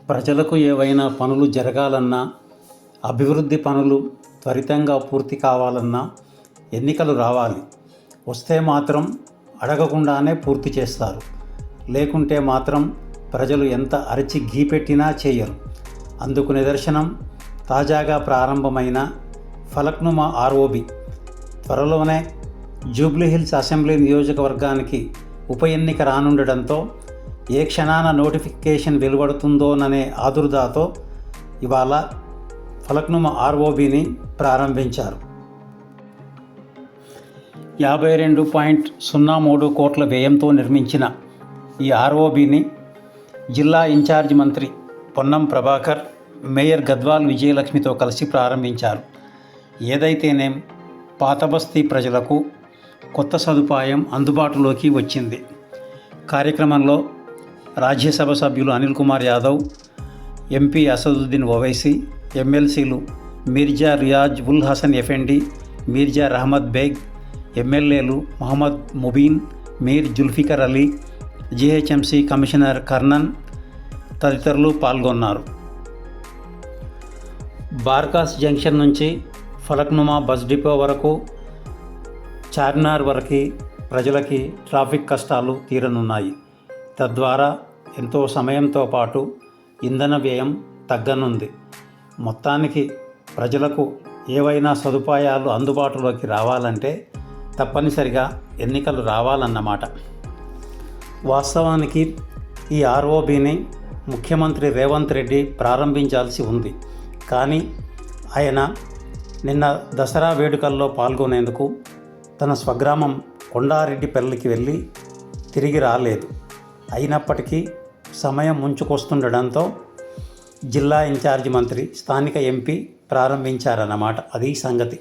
ప్రజలకు ఏవైనా పనులు జరగాలన్నా, అభివృద్ధి పనులు త్వరితంగా పూర్తి కావాలన్నా ఎన్నికలు రావాలి. వస్తే మాత్రం అడగకుండానే పూర్తి చేస్తారు. లేకుంటే మాత్రం ప్రజలు ఎంత అరిచి గీపెట్టినా చేయరు. అందుకు నిదర్శనం తాజాగా ప్రారంభమైన ఫలక్నుమా ఆర్ఓబి. త్వరలోనే జూబ్లీహిల్స్ అసెంబ్లీ నియోజకవర్గానికి ఉప ఎన్నిక రానుండడంతో ఏ క్షణాన నోటిఫికేషన్ వెలువడుతుందోననే ఆదుర్దాతో ఇవాళ ఫలక్నుమా ఆర్ఓబిని ప్రారంభించారు. 52.03 కోట్ల వ్యయంతో నిర్మించిన ఈ ఆర్ఓబిని జిల్లా ఇన్ఛార్జ్ మంత్రి పొన్నం ప్రభాకర్, మేయర్ గద్వాల్ విజయలక్ష్మితో కలిసి ప్రారంభించారు. ఏదైతేనేం పాతబస్తీ ప్రజలకు కొత్త సదుపాయం అందుబాటులోకి వచ్చింది. కార్యక్రమంలో రాజ్యసభ సభ్యులు అనిల్ కుమార్ యాదవ్, ఎంపీ అసదుద్దీన్ ఓవైసీ, ఎమ్మెల్సీలు మీర్జా రియాజ్ ఉల్ హసన్ ఎఫెండి, మీర్జా రహమద్ బేగ్, ఎమ్మెల్యేలు మహమ్మద్ ముబీన్, మీర్ జుల్ఫికర్ అలీ, జీహెచ్ఎంసీ కమిషనర్ కర్ణన్ తదితరులు పాల్గొన్నారు. బార్కాస్ జంక్షన్ నుంచి ఫలక్నుమా బస్ డిపో వరకు, చార్మినార్ వరకు ప్రజలకి ట్రాఫిక్ కష్టాలు తీరనున్నాయి. తద్వారా ఎంతో సమయంతో పాటు ఇంధన వ్యయం తగ్గనుంది. మొత్తానికి ప్రజలకు ఏవైనా సదుపాయాలు అందుబాటులోకి రావాలంటే తప్పనిసరిగా ఎన్నికలు రావాలన్నమాట. వాస్తవానికి ఈ ఆర్ఓబిని ముఖ్యమంత్రి రేవంత్ రెడ్డి ప్రారంభించాల్సి ఉంది. కానీ ఆయన నిన్న దసరా వేడుకల్లో పాల్గొనేందుకు తన స్వగ్రామం కొండారెడ్డిపల్లికి వెళ్ళి తిరిగి రాలేదు. అయినప్పటికీ సమయం ముంచుకొస్తుండడంతో జిల్లా ఇన్ఛార్జి మంత్రి, స్థానిక ఎంపీ ప్రారంభించారన్నమాట. అది సంగతి.